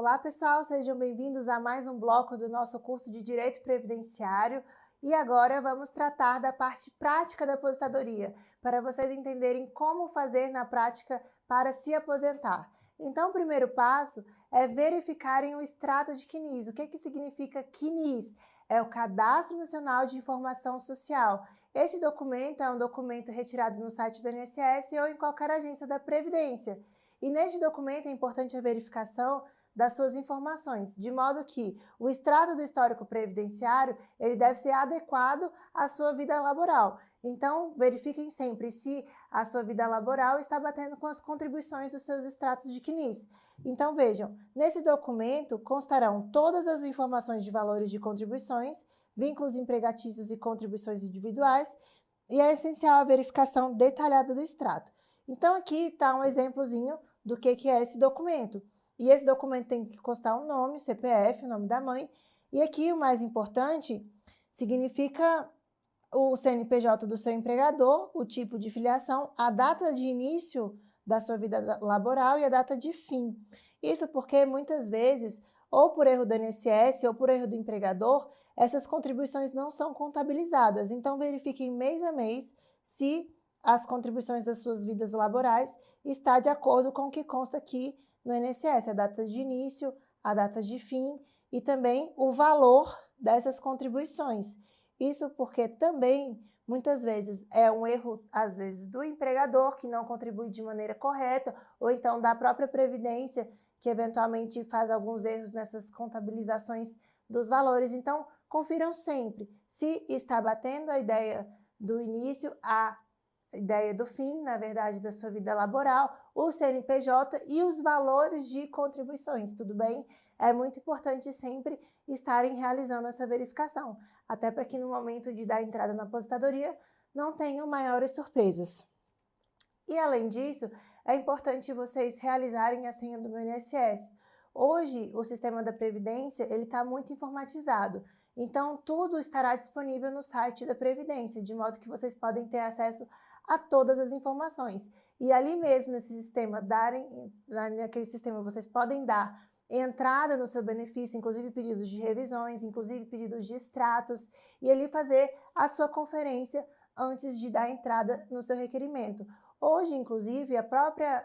Olá, pessoal, sejam bem-vindos a mais um bloco do nosso curso de Direito Previdenciário. E agora vamos tratar da parte prática da aposentadoria, para vocês entenderem como fazer na prática para se aposentar. Então, o primeiro passo é verificarem o extrato de CNIS. O que significa CNIS? É o Cadastro Nacional de Informação Social. Este documento é um documento retirado no site do INSS ou em qualquer agência da Previdência. E neste documento é importante a verificação das suas informações, de modo que o extrato do histórico previdenciário ele deve ser adequado à sua vida laboral. Então, verifiquem sempre se a sua vida laboral está batendo com as contribuições dos seus extratos de CNIS. Então, vejam, nesse documento constarão todas as informações de valores de contribuições, vínculos empregatícios e contribuições individuais, e é essencial a verificação detalhada do extrato. Então, aqui está um exemplozinho do que é esse documento. E esse documento tem que constar um nome, o CPF, o nome da mãe. E aqui o mais importante significa o CNPJ do seu empregador, o tipo de filiação, a data de início da sua vida laboral e a data de fim. Isso porque muitas vezes, ou por erro do INSS ou por erro do empregador, essas contribuições não são contabilizadas. Então, verifiquem mês a mês se as contribuições das suas vidas laborais está de acordo com o que consta aqui no INSS, a data de início, a data de fim e também o valor dessas contribuições. Isso porque também, muitas vezes, é um erro, às vezes, do empregador que não contribui de maneira correta, ou então da própria Previdência, que eventualmente faz alguns erros nessas contabilizações dos valores. Então, confiram sempre se está batendo a ideia do início, a ideia do fim, na verdade, da sua vida laboral, o CNPJ e os valores de contribuições, tudo bem? É muito importante sempre estarem realizando essa verificação, até para que no momento de dar entrada na aposentadoria não tenham maiores surpresas. E além disso, é importante vocês realizarem a senha do meu INSS. Hoje, o sistema da Previdência ele está muito informatizado, então tudo estará disponível no site da Previdência, de modo que vocês podem ter acesso a todas as informações. E ali mesmo, nesse sistema, naquele sistema, vocês podem dar entrada no seu benefício, inclusive pedidos de revisões, inclusive pedidos de extratos, e ali fazer a sua conferência antes de dar entrada no seu requerimento. Hoje, inclusive, a própria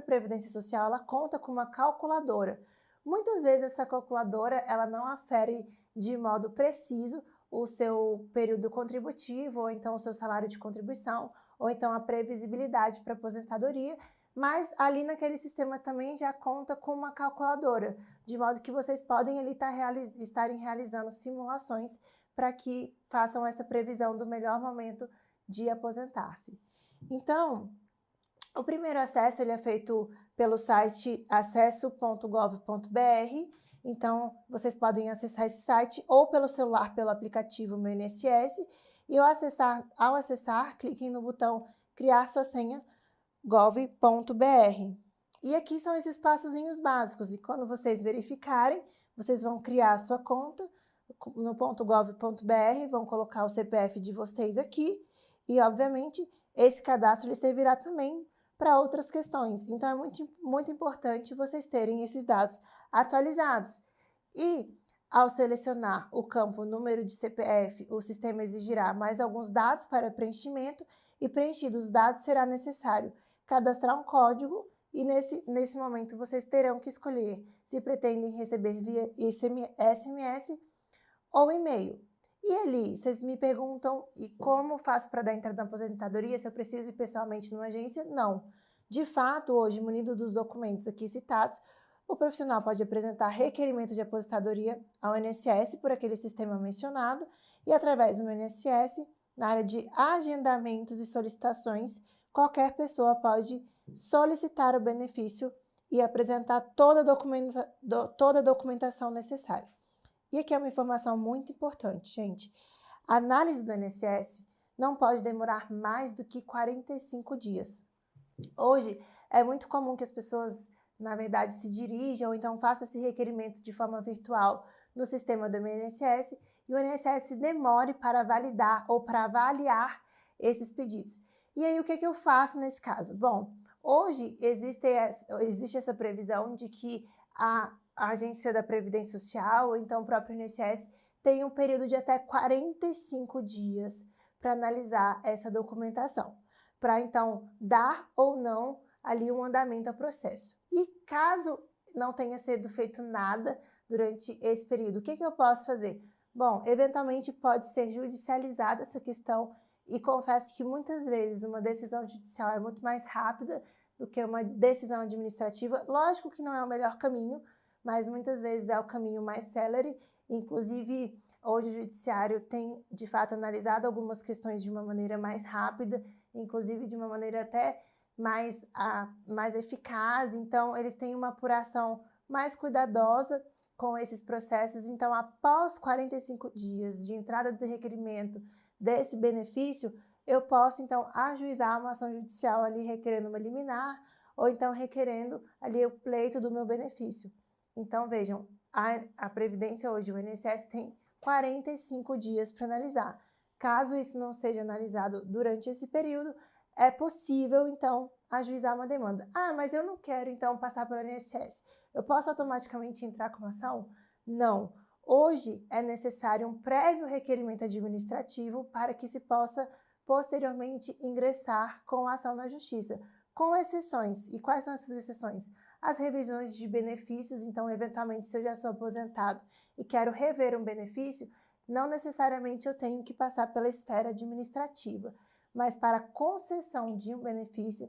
Previdência Social ela conta com uma calculadora. Muitas vezes essa calculadora ela não afere de modo preciso o seu período contributivo, ou então o seu salário de contribuição, ou então a previsibilidade para aposentadoria, mas ali naquele sistema também já conta com uma calculadora, de modo que vocês podem ali estarem realizando simulações para que façam essa previsão do melhor momento de aposentar-se. Então, o primeiro acesso ele é feito pelo site acesso.gov.br, então vocês podem acessar esse site ou pelo celular, pelo aplicativo Meu INSS, e ao acessar, cliquem no botão Criar sua senha gov.br. E aqui são esses passozinhos básicos, e quando vocês verificarem, vocês vão criar a sua conta no .gov.br, vão colocar o CPF de vocês aqui, e obviamente esse cadastro lhe servirá também para outras questões. Então, é muito importante vocês terem esses dados atualizados. E, ao selecionar o campo número de CPF, o sistema exigirá mais alguns dados para preenchimento e, preenchidos os dados, será necessário cadastrar um código e, nesse momento, vocês terão que escolher se pretendem receber via SMS ou e-mail. E ali, vocês me perguntam, e como faço para dar entrada na aposentadoria, se eu preciso ir pessoalmente numa agência? Não. De fato, hoje, munido dos documentos aqui citados, o profissional pode apresentar requerimento de aposentadoria ao INSS por aquele sistema mencionado e, através do INSS, na área de agendamentos e solicitações, qualquer pessoa pode solicitar o benefício e apresentar toda a documentação necessária. E aqui é uma informação muito importante, gente. A análise do INSS não pode demorar mais do que 45 dias. Hoje, é muito comum que as pessoas, na verdade, se dirijam ou então façam esse requerimento de forma virtual no sistema do INSS e o INSS demore para validar ou para avaliar esses pedidos. E aí, o que eu faço nesse caso? Bom, hoje existe essa previsão de que a agência da Previdência Social, ou então o próprio INSS, tem um período de até 45 dias para analisar essa documentação, para então dar ou não ali um andamento ao processo. E caso não tenha sido feito nada durante esse período, o que eu posso fazer? Bom, eventualmente pode ser judicializada essa questão, e confesso que muitas vezes uma decisão judicial é muito mais rápida do que uma decisão administrativa. Lógico que não é o melhor caminho, mas muitas vezes é o caminho mais célere. Inclusive, hoje o judiciário tem, de fato, analisado algumas questões de uma maneira mais rápida, inclusive de uma maneira até mais eficaz. Então, eles têm uma apuração mais cuidadosa com esses processos. Então, após 45 dias de entrada do requerimento desse benefício, eu posso, então, ajuizar uma ação judicial ali requerendo uma liminar ou então requerendo ali o pleito do meu benefício. Então, vejam, a Previdência hoje, o INSS, tem 45 dias para analisar. Caso isso não seja analisado durante esse período, é possível, então, ajuizar uma demanda. Ah, mas eu não quero, então, passar pelo INSS. Eu posso automaticamente entrar com uma ação? Não. Hoje é necessário um prévio requerimento administrativo para que se possa posteriormente ingressar com a ação na Justiça, com exceções. E quais são essas exceções? As revisões de benefícios. Então, eventualmente, se eu já sou aposentado e quero rever um benefício, não necessariamente eu tenho que passar pela esfera administrativa, mas para concessão de um benefício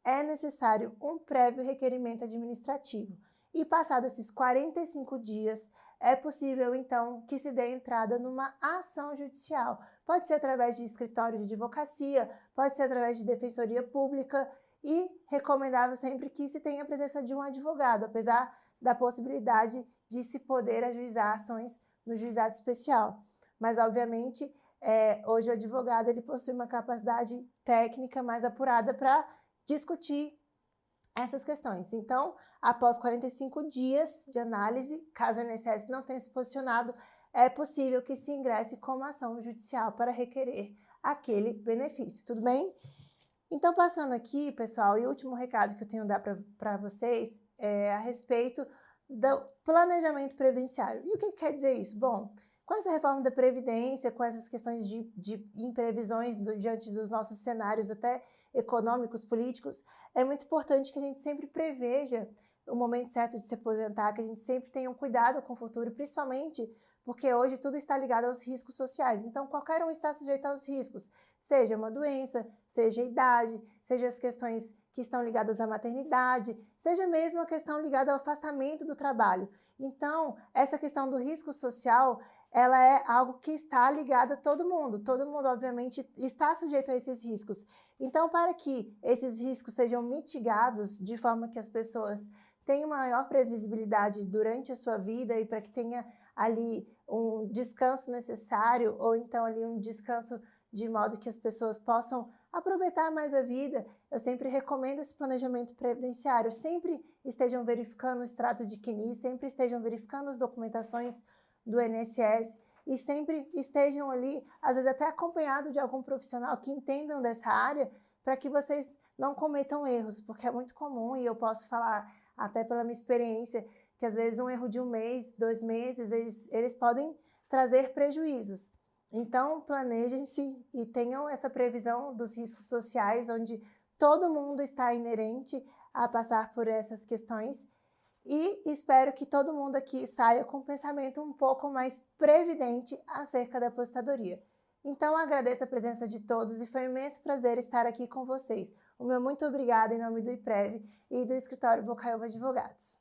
é necessário um prévio requerimento administrativo. E passados esses 45 dias, é possível, então, que se dê entrada numa ação judicial. Pode ser através de escritório de advocacia, pode ser através de defensoria pública, e recomendável sempre que se tenha a presença de um advogado, apesar da possibilidade de se poder ajuizar ações no juizado especial. Mas, obviamente, hoje o advogado ele possui uma capacidade técnica mais apurada para discutir essas questões. Então, após 45 dias de análise, caso o INSS não tenha se posicionado, é possível que se ingresse com uma ação judicial para requerer aquele benefício, tudo bem? Então, passando aqui, pessoal, e o último recado que eu tenho a dar para vocês é a respeito do planejamento previdenciário. E o que quer dizer isso? Bom, com essa reforma da Previdência, com essas questões de imprevisões diante dos nossos cenários até econômicos, políticos, é muito importante que a gente sempre preveja o momento certo de se aposentar, que a gente sempre tenha um cuidado com o futuro, principalmente porque hoje tudo está ligado aos riscos sociais. Então, qualquer um está sujeito aos riscos, seja uma doença, seja a idade, seja as questões que estão ligadas à maternidade, seja mesmo a questão ligada ao afastamento do trabalho. Então, essa questão do risco social, ela é algo que está ligado a todo mundo. Todo mundo, obviamente, está sujeito a esses riscos. Então, para que esses riscos sejam mitigados de forma que as pessoas tenham maior previsibilidade durante a sua vida e para que tenha ali um descanso necessário, ou então ali um descanso de modo que as pessoas possam aproveitar mais a vida, eu sempre recomendo esse planejamento previdenciário. Sempre estejam verificando o extrato de CNIS, sempre estejam verificando as documentações do INSS e sempre estejam ali, às vezes até acompanhado de algum profissional que entendam dessa área, para que vocês não cometam erros, porque é muito comum, e eu posso falar até pela minha experiência, que às vezes um erro de 1 mês, 2 meses, eles podem trazer prejuízos. Então, planejem-se e tenham essa previsão dos riscos sociais, onde todo mundo está inerente a passar por essas questões. E espero que todo mundo aqui saia com um pensamento um pouco mais previdente acerca da aposentadoria. Então, agradeço a presença de todos e foi um imenso prazer estar aqui com vocês. O meu muito obrigado em nome do IPREV e do Escritório Bocaiúva Advogados.